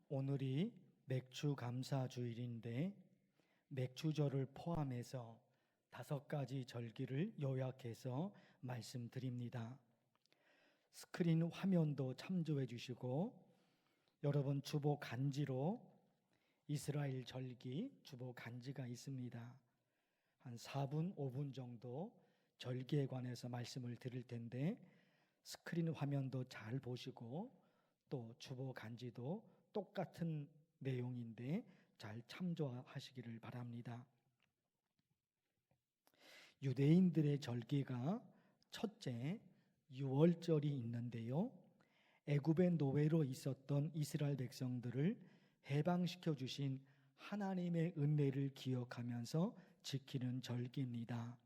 오늘이 맥주 감사 주일인데 맥주절을 포함해서 5가지 절기를 요약해서 말씀드립니다. 스크린 화면도 참조해 주시고 여러분 주보 간지로 이스라엘 절기 주보 간지가 있습니다. 한 4분, 5분 정도 절기에 관해서 말씀을 드릴 텐데 스크린 화면도 잘 보시고 또 주보 간지도 똑같은 내용인데 잘 참조하시기를 바랍니다. 유대인들의 절기가 첫째 유월절이 있는데요. 애굽의 노예로 있었던 이스라엘 백성들을 해방시켜 주신 하나님의 은혜를 기억하면서 지키는 절기입니다.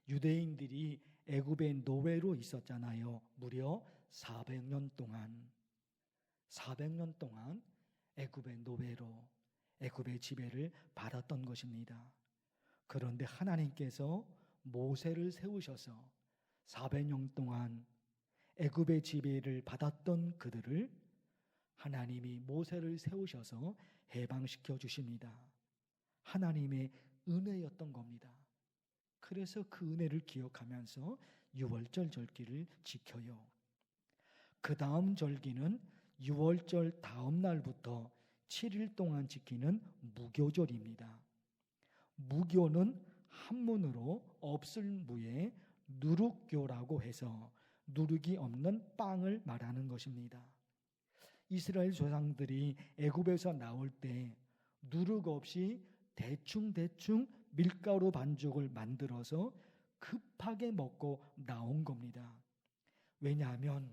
유대인들이 애굽의 노예로 있었잖아요. 무려 400년 동안 애굽의 노예로 애굽의 지배를 받았던 것입니다. 그런데 하나님께서 모세를 세우셔서 400년 동안 애굽의 지배를 받았던 그들을 하나님이 모세를 세우셔서 해방시켜 주십니다. 하나님의 은혜였던 겁니다. 그래서 그 은혜를 기억하면서 유월절 절기를 지켜요. 그 다음 절기는 유월절 다음 날부터 7일 동안 지키는 무교절입니다. 무교는 한문으로 없을 무에 누룩교라고 해서 누룩이 없는 빵을 말하는 것입니다. 이스라엘 조상들이 애굽에서 나올 때 누룩 없이 대충 밀가루 반죽을 만들어서 급하게 먹고 나온 겁니다. 왜냐하면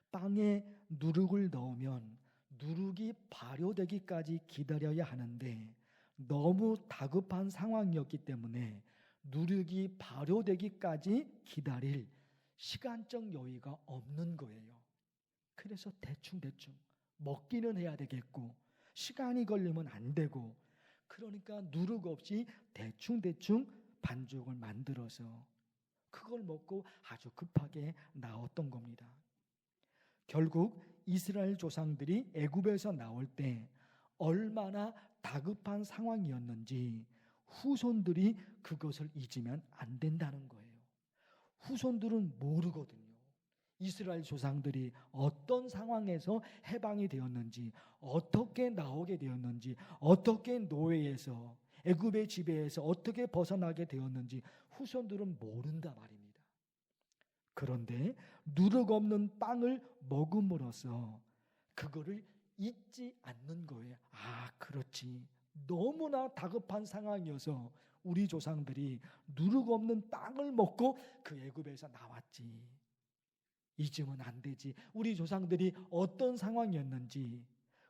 빵에 누룩을 넣으면 누룩이 발효되기까지 기다려야 하는데 너무 다급한 상황이었기 때문에 누룩이 발효되기까지 기다릴 시간적 여유가 없는 거예요. 그래서 대충 먹기는 해야 되겠고 시간이 걸리면 안 되고 그러니까 누룩 없이 대충 반죽을 만들어서 그걸 먹고 아주 급하게 나왔던 겁니다. 결국 이스라엘 조상들이 애굽에서 나올 때 얼마나 다급한 상황이었는지 후손들이 그것을 잊으면 안 된다는 거예요. 후손들은 모르거든요. 이스라엘 조상들이 어떤 상황에서 해방이 되었는지, 어떻게 나오게 되었는지, 어떻게 노예에서 애굽의 지배에서 어떻게 벗어나게 되었는지 후손들은 모른다 말입니다. 그런데 누룩 없는 빵을 먹음으로써 그거를 잊지 않는 거예요. 아, 그렇지. 너무나 다급한 상황이어서 우리 조상들이 누룩 없는 빵을 먹고 그 애굽에서 나왔지. 잊으면 안 되지. 우리 조상들이 어떤 상황이었는지,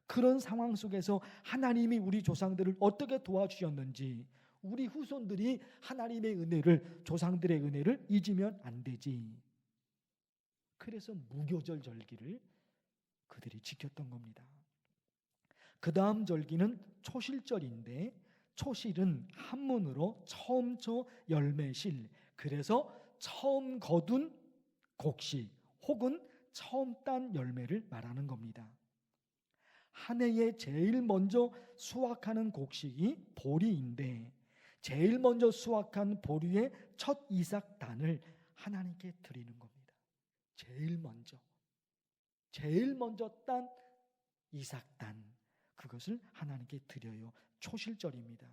그런 상황 속에서 하나님이 우리 조상들을 어떻게 도와주셨는지, 우리 후손들이 하나님의 은혜를, 조상들의 은혜를 잊으면 안 되지. 그래서 무교절 절기를 그들이 지켰던 겁니다. 그 다음 절기는 초실절인데 초실은 한문으로 처음초 열매실, 그래서 처음 거둔 곡식 혹은 처음 딴 열매를 말하는 겁니다. 한 해에 제일 먼저 수확하는 곡식이 보리인데 제일 먼저 수확한 보리의 첫 이삭단을 하나님께 드리는 겁니다. 제일 먼저 딴 이삭단, 그것을 하나님께 드려요. 초실절입니다.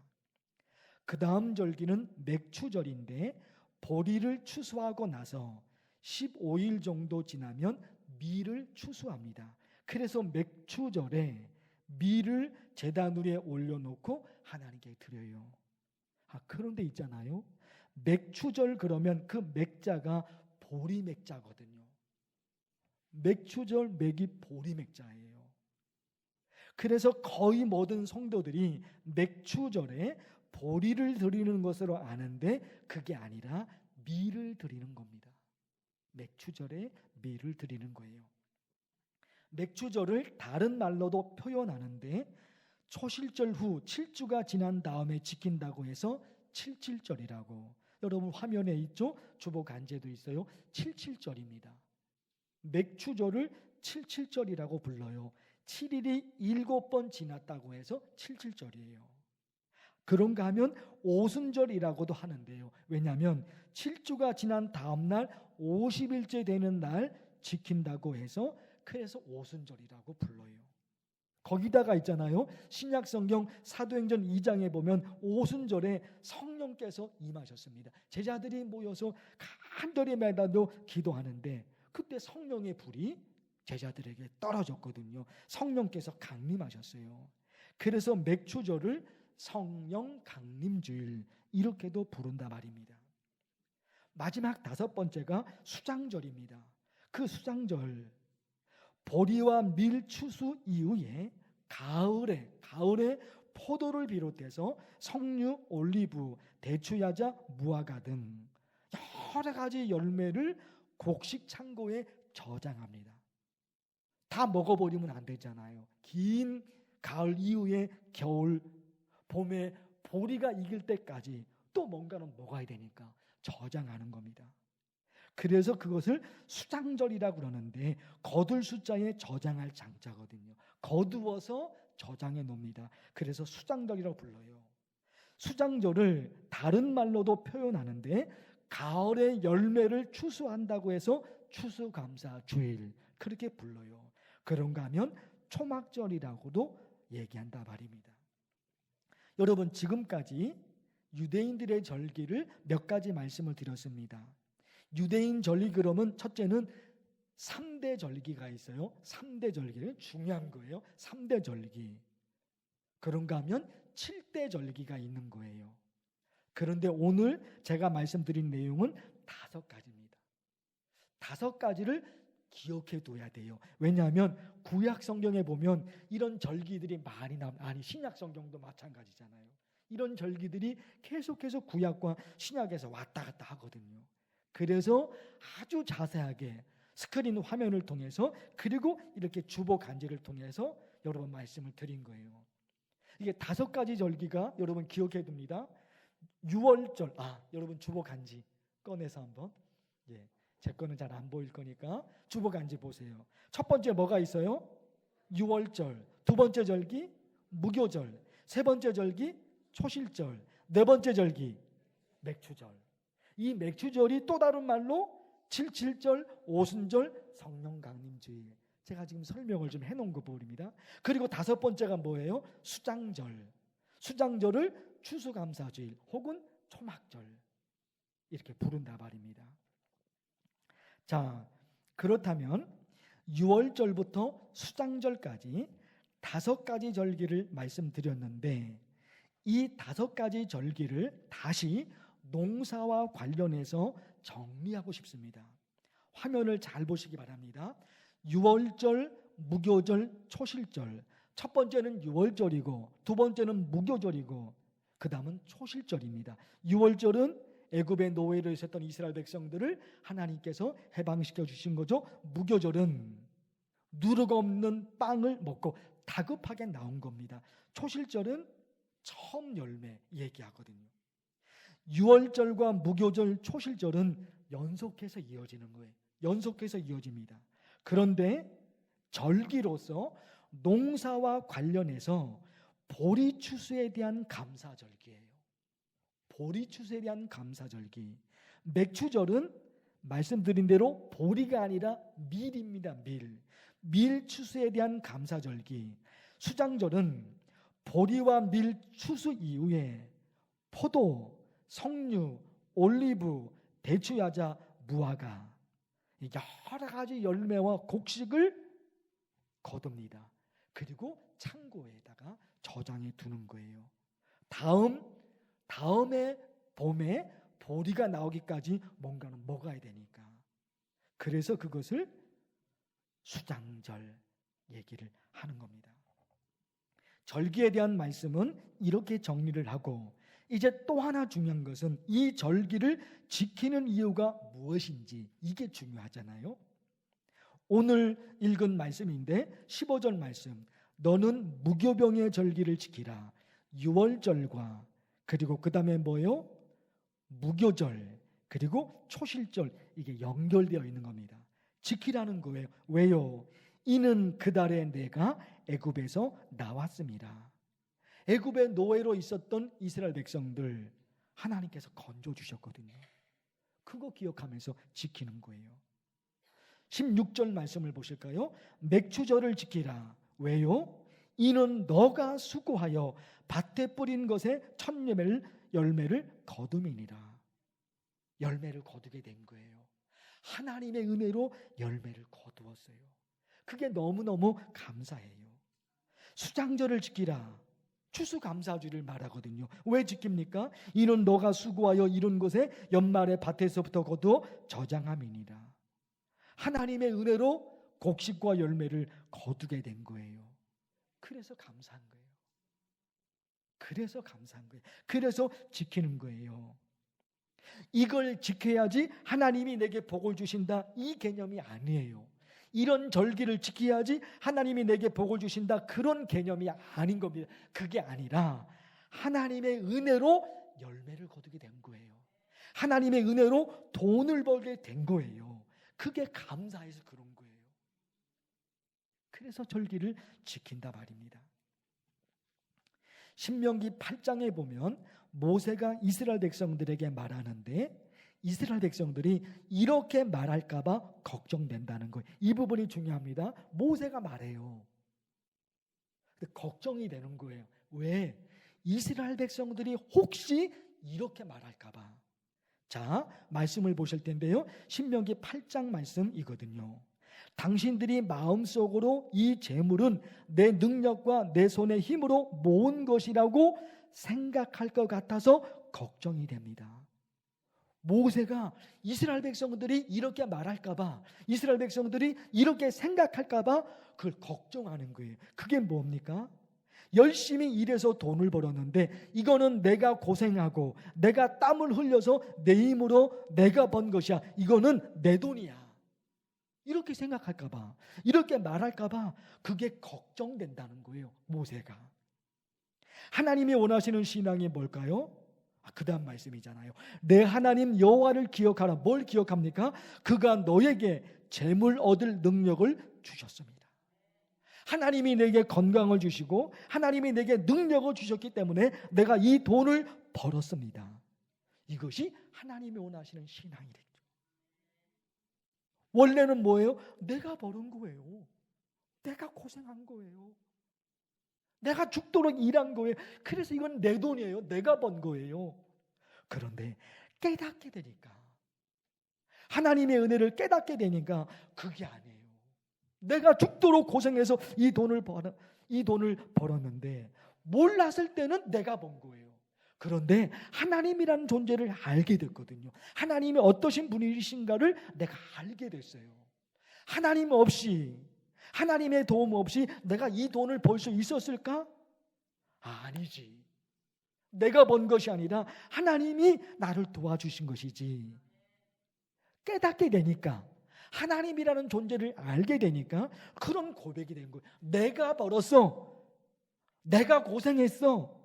그 다음 절기는 맥추절인데 보리를 추수하고 나서 15일 정도 지나면 밀을 추수합니다. 그래서 맥추절에 밀을 제단 위에 올려놓고 하나님께 드려요. 그런데 있잖아요. 맥추절 그러면 그 맥자가 보리 맥자거든요. 맥추절 맥이 보리 맥자예요. 그래서 거의 모든 성도들이 맥추절에 보리를 드리는 것으로 아는데 그게 아니라 밀을 드리는 겁니다. 맥추절에 밀을 드리는 거예요. 맥추절을 다른 말로도 표현하는데 초실절 후 7주가 지난 다음에 지킨다고 해서 칠칠절이라고, 여러분 화면에 있죠? 주보 간제도 있어요. 칠칠절입니다. 맥추절을 칠칠절이라고 불러요. 7일이 7번 지났다고 해서 77절이에요. 그런가 하면 오순절이라고도 하는데요. 왜냐하면 7주가 지난 다음 날 50일째 되는 날 지킨다고 해서 그래서 오순절이라고 불러요. 거기다가 있잖아요. 신약성경 사도행전 2장에 보면 오순절에 성령께서 임하셨습니다. 제자들이 모여서 간절히 매달려 기도하는데 그때 성령의 불이 제자들에게 떨어졌거든요. 성령께서 강림하셨어요. 그래서 맥추절을 성령 강림주일 이렇게도 부른다 말입니다. 마지막 5번째가 수장절입니다. 그 수장절, 보리와 밀 추수 이후에 가을에 포도를 비롯해서 석류, 올리브, 대추야자, 무화과 등 여러 가지 열매를 곡식 창고에 저장합니다. 다 먹어버리면 안 되잖아요. 긴 가을 이후에 겨울, 봄에 보리가 익을 때까지 또 뭔가는 먹어야 되니까 저장하는 겁니다. 그래서 그것을 수장절이라고 그러는데 거둘 숫자에 저장할 장자거든요. 거두어서 저장해 놓습니다. 그래서 수장절이라고 불러요. 수장절을 다른 말로도 표현하는데 가을의 열매를 추수한다고 해서 추수감사주일 그렇게 불러요. 그런가 하면 초막절이라고도 얘기한다 말입니다. 여러분, 지금까지 유대인들의 절기를 몇 가지 말씀을 드렸습니다. 유대인 절기 그러면 첫째는 3대 절기가 있어요. 3대 절기는 중요한 거예요. 3대 절기. 그런가 하면 7대 절기가 있는 거예요. 그런데 오늘 제가 말씀드린 내용은 5가지입니다. 5가지를 기억해 둬야 돼요. 왜냐하면 구약 성경에 보면 이런 절기들이 많이 나옵니다. 아니, 신약 성경도 마찬가지잖아요. 이런 절기들이 계속해서 구약과 신약에서 왔다 갔다 하거든요. 그래서 아주 자세하게 스크린 화면을 통해서 그리고 이렇게 주보 간지를 통해서 여러분 말씀을 드린 거예요. 이게 5가지 절기가 여러분 기억해 둡니다. 6월절, 여러분 주보 간지 꺼내서 한번, 제 거는 잘 안 보일 거니까 주보 간지 보세요. 첫 번째 뭐가 있어요? 6월절. 두 번째 절기 무교절. 세 번째 절기 초실절. 네 번째 절기 맥추절. 이 맥추절이 또 다른 말로 77절, 오순절, 성령 강림주일. 제가 지금 설명을 좀 해놓은 거 보입니다. 그리고 5번째가 뭐예요? 수장절. 수장절을 추수감사주일 혹은 초막절 이렇게 부른다 말입니다. 자, 그렇다면 6월절부터 수장절까지 5가지 절기를 말씀드렸는데 이 5가지 절기를 다시 농사와 관련해서 정리하고 싶습니다. 화면을 잘 보시기 바랍니다. 6월절, 무교절, 초실절. 첫 번째는 6월절이고 두 번째는 무교절이고 그 다음은 초실절입니다. 6월절은 애굽의 노예로 있었던 이스라엘 백성들을 하나님께서 해방시켜 주신 거죠. 무교절은 누룩 없는 빵을 먹고 다급하게 나온 겁니다. 초실절은 처음 열매 얘기하거든요. 6월절과 무교절, 초실절은 연속해서 이어지는 거예요. 연속해서 이어집니다. 그런데 절기로서 농사와 관련해서 보리 추수에 대한 감사절기예요. 보리 추수에 대한 감사절기. 맥추절은 말씀드린 대로 보리가 아니라 밀입니다. 밀 추수에 대한 감사절기. 수장절은 보리와 밀 추수 이후에 포도, 석류, 올리브, 대추야자, 무화과 여러 가지 열매와 곡식을 거둡니다. 그리고 창고에다가 저장해 두는 거예요. 다음에 봄에 보리가 나오기까지 뭔가는 먹어야 되니까. 그래서 그것을 수장절 얘기를 하는 겁니다. 절기에 대한 말씀은 이렇게 정리를 하고 이제 또 하나 중요한 것은 이 절기를 지키는 이유가 무엇인지 이게 중요하잖아요. 오늘 읽은 말씀인데 15절 말씀, 너는 무교병의 절기를 지키라. 6월절과 그리고 그 다음에 뭐요? 무교절 그리고 초실절 이게 연결되어 있는 겁니다. 지키라는 거예요. 왜요? 이는 그달에 내가 애굽에서 나왔습니다. 애굽의 노예로 있었던 이스라엘 백성들 하나님께서 건져주셨거든요. 그거 기억하면서 지키는 거예요. 16절 말씀을 보실까요? 맥추절을 지키라. 왜요? 이는 너가 수고하여 밭에 뿌린 것에 첫 열매를 거둠이니라. 열매를 거두게 된 거예요. 하나님의 은혜로 열매를 거두었어요. 그게 너무너무 감사해요. 수장절을 지키라. 추수감사주를 말하거든요. 왜 지킵니까? 이는 너가 수고하여 이룬 것에 연말에 밭에서부터 거두어 저장함이니라. 하나님의 은혜로 곡식과 열매를 거두게 된 거예요. 그래서 감사한 거예요. 그래서 감사한 거예요. 그래서 지키는 거예요. 이걸 지켜야지 하나님이 내게 복을 주신다, 이 개념이 아니에요. 이런 절기를 지켜야지 하나님이 내게 복을 주신다, 그런 개념이 아닌 겁니다. 그게 아니라 하나님의 은혜로 열매를 거두게 된 거예요. 하나님의 은혜로 돈을 벌게 된 거예요. 그게 감사해서 그런 거예요. 그래서 절기를 지킨다 말입니다. 신명기 8장에 보면 모세가 이스라엘 백성들에게 말하는데, 이스라엘 백성들이 이렇게 말할까 봐 걱정된다는 거예요. 이 부분이 중요합니다. 모세가 말해요. 근데 걱정이 되는 거예요. 왜? 이스라엘 백성들이 혹시 이렇게 말할까 봐. 자, 말씀을 보실 텐데요. 신명기 8장 말씀이거든요. 당신들이 마음속으로 이 재물은 내 능력과 내 손의 힘으로 모은 것이라고 생각할 것 같아서 걱정이 됩니다. 모세가 이스라엘 백성들이 이렇게 말할까 봐, 이스라엘 백성들이 이렇게 생각할까 봐 그걸 걱정하는 거예요. 그게 뭡니까? 열심히 일해서 돈을 벌었는데 이거는 내가 고생하고 내가 땀을 흘려서 내 힘으로 내가 번 것이야. 이거는 내 돈이야. 이렇게 생각할까 봐, 이렇게 말할까 봐 그게 걱정된다는 거예요. 모세가. 하나님이 원하시는 신앙이 뭘까요? 그 다음 말씀이잖아요. 내 하나님 여호와를 기억하라. 뭘 기억합니까? 그가 너에게 재물 얻을 능력을 주셨습니다. 하나님이 내게 건강을 주시고 하나님이 내게 능력을 주셨기 때문에 내가 이 돈을 벌었습니다. 이것이 하나님이 원하시는 신앙이랬죠. 원래는 뭐예요? 내가 벌은 거예요. 내가 고생한 거예요. 내가 죽도록 일한 거예요. 그래서 이건 내 돈이에요. 내가 번 거예요. 그런데 깨닫게 되니까, 하나님의 은혜를 깨닫게 되니까 그게 아니에요. 내가 죽도록 고생해서 이 돈을 벌었는데 몰랐을 때는 내가 번 거예요. 그런데 하나님이라는 존재를 알게 됐거든요. 하나님이 어떠신 분이신가를 내가 알게 됐어요. 하나님 없이, 하나님의 도움 없이 내가 이 돈을 벌 수 있었을까? 아니지. 내가 번 것이 아니라 하나님이 나를 도와주신 것이지. 깨닫게 되니까, 하나님이라는 존재를 알게 되니까 그런 고백이 된 거예요. 내가 벌었어. 내가 고생했어.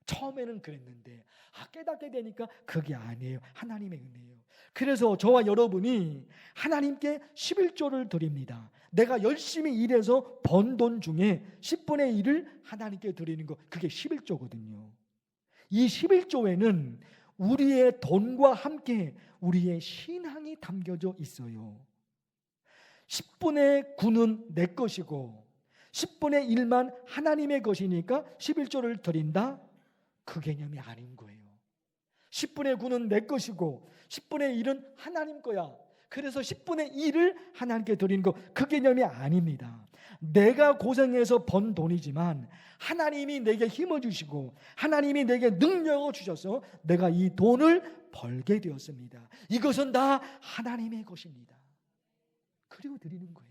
처음에는 그랬는데 깨닫게 되니까 그게 아니에요. 하나님의 은혜예요. 그래서 저와 여러분이 하나님께 11조를 드립니다. 내가 열심히 일해서 번 돈 중에 10분의 1을 하나님께 드리는 거, 그게 11조거든요. 이 11조에는 우리의 돈과 함께 우리의 신앙이 담겨져 있어요. 10분의 9는 내 것이고 10분의 1만 하나님의 것이니까 11조를 드린다? 그 개념이 아닌 거예요. 10분의 9는 내 것이고 10분의 1은 하나님 거야. 그래서 10분의 1을 하나님께 드리는 거, 그 개념이 아닙니다. 내가 고생해서 번 돈이지만 하나님이 내게 힘을 주시고 하나님이 내게 능력을 주셔서 내가 이 돈을 벌게 되었습니다. 이것은 다 하나님의 것입니다. 그리고 드리는 거예요.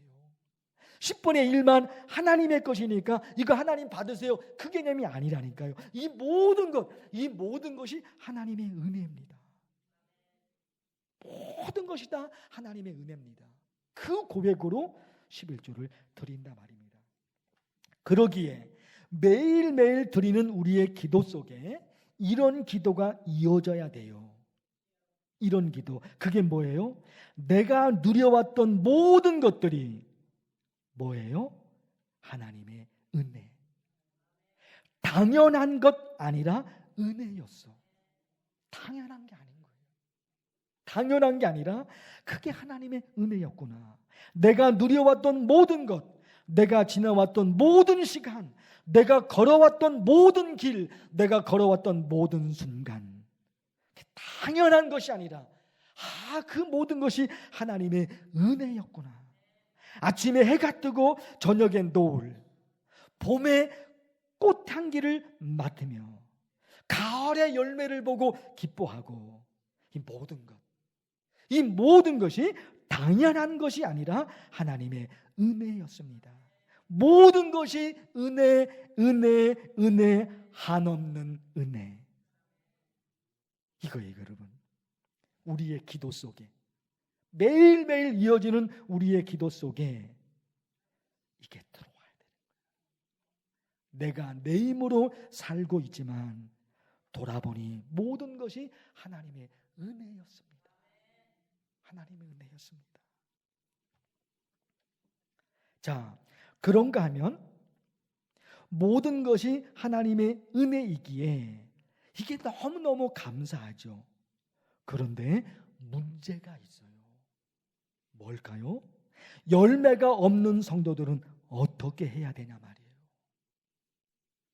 10분의 1만 하나님의 것이니까 이거 하나님 받으세요. 그 개념이 아니라니까요. 이 모든 것이 하나님의 은혜입니다. 모든 것이 다 하나님의 은혜입니다. 그 고백으로 11조를 드린다 말입니다. 그러기에 매일매일 드리는 우리의 기도 속에 이런 기도가 이어져야 돼요. 이런 기도. 그게 뭐예요? 내가 누려왔던 모든 것들이 뭐예요? 하나님의 은혜. 당연한 것 아니라 은혜였어. 당연한 게 아닌 거예요. 당연한 게 아니라 그게 하나님의 은혜였구나. 내가 누려왔던 모든 것, 내가 지나왔던 모든 시간, 내가 걸어왔던 모든 길, 내가 걸어왔던 모든 순간, 당연한 것이 아니라 그 모든 것이 하나님의 은혜였구나. 아침에 해가 뜨고 저녁엔 노을, 봄에 꽃향기를 맡으며 가을의 열매를 보고 기뻐하고, 이 모든 것이 당연한 것이 아니라 하나님의 은혜였습니다. 모든 것이 은혜, 은혜, 은혜, 한없는 은혜. 이거예요, 여러분. 우리의 기도 속에, 매일매일 이어지는 우리의 기도 속에 이게 들어와야 돼요. 내가 내 힘으로 살고 있지만 돌아보니 모든 것이 하나님의 은혜였습니다. 하나님의 은혜였습니다. 자, 그런가 하면 모든 것이 하나님의 은혜이기에 이게 너무너무 감사하죠. 그런데 문제가 있어요. 뭘까요? 열매가 없는 성도들은 어떻게 해야 되냐 말이에요.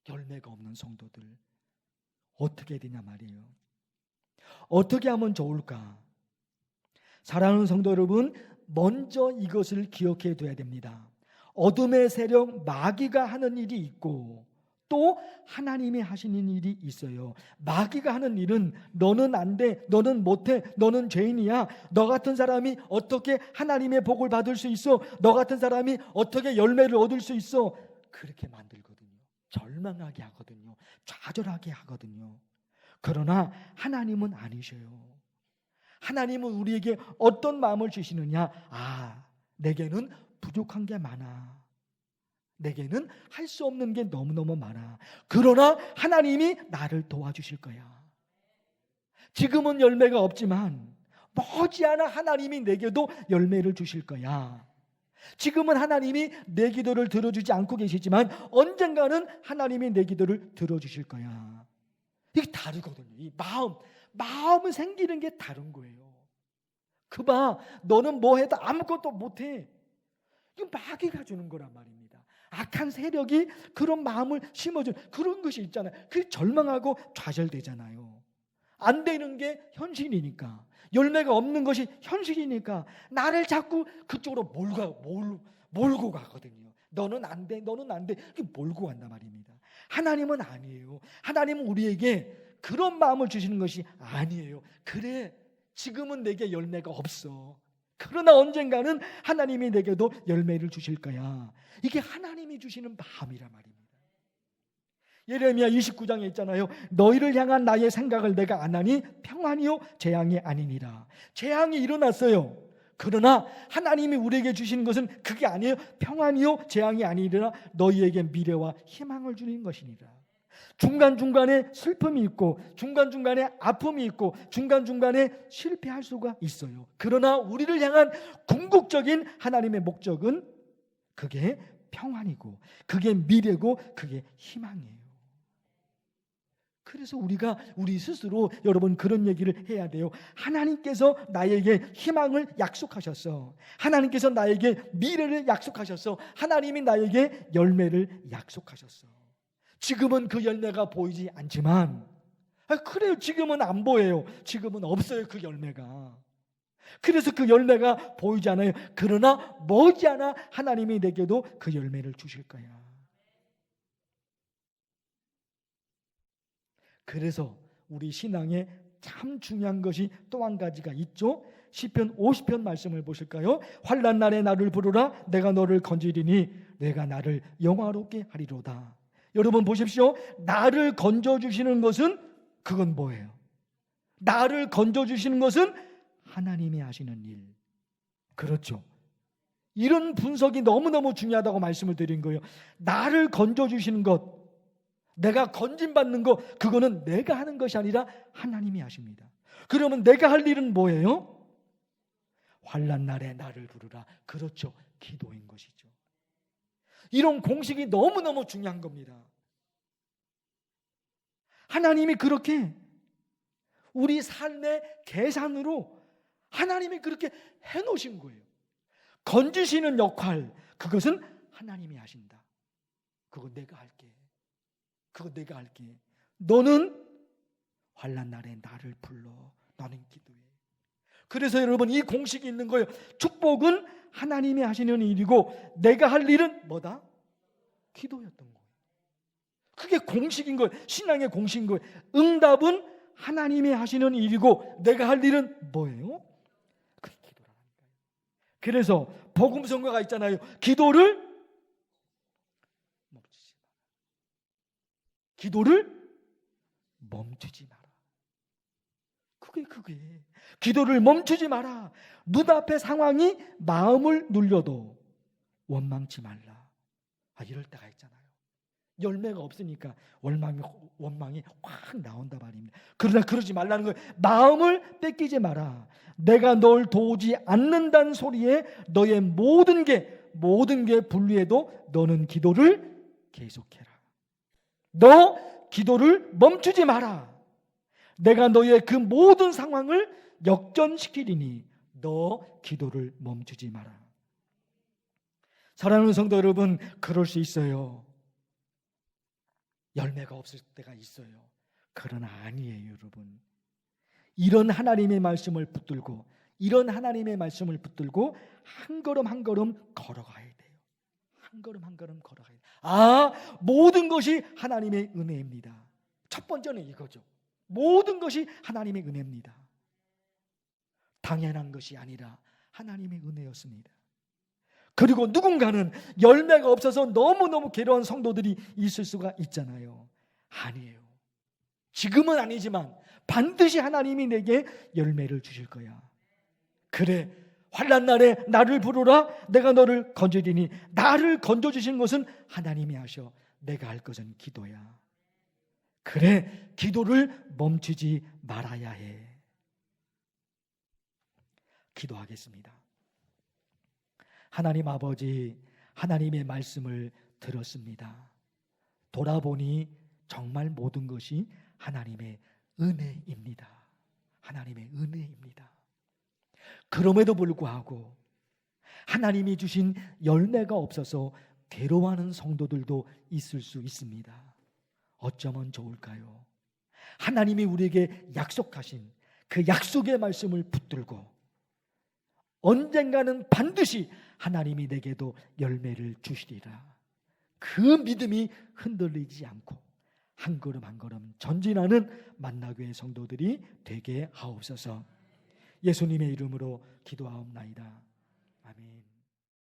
열매가 없는 성도들 어떻게 해야 되냐 말이에요. 어떻게 하면 좋을까? 사랑하는 성도 여러분, 먼저 이것을 기억해 둬야 됩니다. 어둠의 세력 마귀가 하는 일이 있고 또 하나님이 하시는 일이 있어요. 마귀가 하는 일은 너는 안 돼, 너는 못해, 너는 죄인이야, 너 같은 사람이 어떻게 하나님의 복을 받을 수 있어, 너 같은 사람이 어떻게 열매를 얻을 수 있어, 그렇게 만들거든요. 절망하게 하거든요. 좌절하게 하거든요. 그러나 하나님은 아니셔요. 하나님은 우리에게 어떤 마음을 주시느냐? 내게는 부족한 게 많아. 내게는 할 수 없는 게 너무너무 많아. 그러나 하나님이 나를 도와주실 거야. 지금은 열매가 없지만 머지않아 하나님이 내게도 열매를 주실 거야. 지금은 하나님이 내 기도를 들어주지 않고 계시지만 언젠가는 하나님이 내 기도를 들어주실 거야. 이게 다르거든요. 이 마음은 생기는 게 다른 거예요. 그봐, 너는 뭐 해도 아무것도 못해. 이거 마귀가 주는 거란 말입니다. 악한 세력이 그런 마음을 심어주는 그런 것이 있잖아요. 그게 절망하고 좌절되잖아요. 안 되는 게 현실이니까, 열매가 없는 것이 현실이니까 나를 자꾸 그쪽으로 몰고 가거든요. 너는 안 돼, 너는 안 돼. 이게 몰고 간단 말입니다. 하나님은 아니에요. 하나님은 우리에게 그런 마음을 주시는 것이 아니에요. 그래, 지금은 내게 열매가 없어. 그러나 언젠가는 하나님이 내게도 열매를 주실 거야. 이게 하나님이 주시는 마음이란 말입니다. 예레미야 29장에 있잖아요. 너희를 향한 나의 생각을 내가 안 하니 평안이요 재앙이 아니니라. 재앙이 일어났어요. 그러나 하나님이 우리에게 주시는 것은 그게 아니에요. 평안이요 재앙이 아니라 너희에게 미래와 희망을 주는 것이니라. 중간중간에 슬픔이 있고 중간중간에 아픔이 있고 중간중간에 실패할 수가 있어요. 그러나 우리를 향한 궁극적인 하나님의 목적은 그게 평안이고 그게 미래고 그게 희망이에요. 그래서 우리 스스로 여러분 그런 얘기를 해야 돼요. 하나님께서 나에게 희망을 약속하셨어. 하나님께서 나에게 미래를 약속하셨어. 하나님이 나에게 열매를 약속하셨어. 지금은 그 열매가 보이지 않지만, 그래요. 지금은 안 보여요. 지금은 없어요. 그 열매가. 그래서 그 열매가 보이지 않아요. 그러나 머지않아 하나님이 내게도 그 열매를 주실 거야. 그래서 우리 신앙에 참 중요한 것이 또 한 가지가 있죠. 시편 50편 말씀을 보실까요? 환난 날에 나를 부르라. 내가 너를 건지리니 내가 나를 영화롭게 하리로다. 여러분 보십시오. 나를 건져주시는 것은 그건 뭐예요? 나를 건져주시는 것은 하나님이 하시는 일. 그렇죠. 이런 분석이 너무너무 중요하다고 말씀을 드린 거예요. 나를 건져주시는 것, 내가 건진받는 것, 그거는 내가 하는 것이 아니라 하나님이 하십니다. 그러면 내가 할 일은 뭐예요? 환난 날에 나를 부르라. 그렇죠. 기도인 것이죠. 이런 공식이 너무너무 중요한 겁니다. 하나님이 그렇게 우리 삶의 계산으로 하나님이 그렇게 해놓으신 거예요. 건지시는 역할, 그것은 하나님이 하신다. 그거 내가 할게. 그거 내가 할게. 너는 환난 날에 나를 불러. 나는 기도해. 그래서 여러분 이 공식이 있는 거예요. 축복은 하나님이 하시는 일이고 내가 할 일은 뭐다? 기도였던 거예요. 그게 공식인 거예요. 신앙의 공식인 거예요. 응답은 하나님이 하시는 일이고 내가 할 일은 뭐예요? 그게 기도라는 거예요. 그래서 복음 선거가 있잖아요. 기도를 멈추지 마라. 기도를 멈추지 마라. 그게 기도를 멈추지 마라. 눈앞의 상황이 마음을 눌려도 원망치 말라. 이럴 때가 있잖아요. 열매가 없으니까 원망이 확 나온단 말입니다. 그러나 그러지 말라는 거예요. 마음을 뺏기지 마라. 내가 널 도우지 않는다는 소리에 너의 모든 게 불리해도 너는 기도를 계속해라. 너 기도를 멈추지 마라. 내가 너의 그 모든 상황을 역전시키리니 너 기도를 멈추지 마라. 사랑하는 성도 여러분, 그럴 수 있어요. 열매가 없을 때가 있어요. 그러나 아니에요, 여러분. 이런 하나님의 말씀을 붙들고 한 걸음 한 걸음 걸어가야 돼요. 한 걸음 한 걸음 걸어가야 돼요. 모든 것이 하나님의 은혜입니다. 첫 번째는 이거죠. 모든 것이 하나님의 은혜입니다. 당연한 것이 아니라 하나님의 은혜였습니다. 그리고 누군가는 열매가 없어서 너무너무 괴로운 성도들이 있을 수가 있잖아요. 아니에요. 지금은 아니지만 반드시 하나님이 내게 열매를 주실 거야. 그래, 환난 날에 나를 부르라. 내가 너를 건져주리니. 나를 건져주신 것은 하나님이 하셔. 내가 할 것은 기도야. 그래, 기도를 멈추지 말아야 해. 기도하겠습니다. 하나님 아버지, 하나님의 말씀을 들었습니다. 돌아보니 정말 모든 것이 하나님의 은혜입니다. 하나님의 은혜입니다. 그럼에도 불구하고 하나님이 주신 열매가 없어서 괴로워하는 성도들도 있을 수 있습니다. 어쩌면 좋을까요? 하나님이 우리에게 약속하신 그 약속의 말씀을 붙들고 언젠가는 반드시 하나님이 내게도 열매를 주시리라. 그 믿음이 흔들리지 않고 한 걸음 한 걸음 전진하는 만나교회 성도들이 되게 하옵소서. 예수님의 이름으로 기도하옵나이다. 아멘.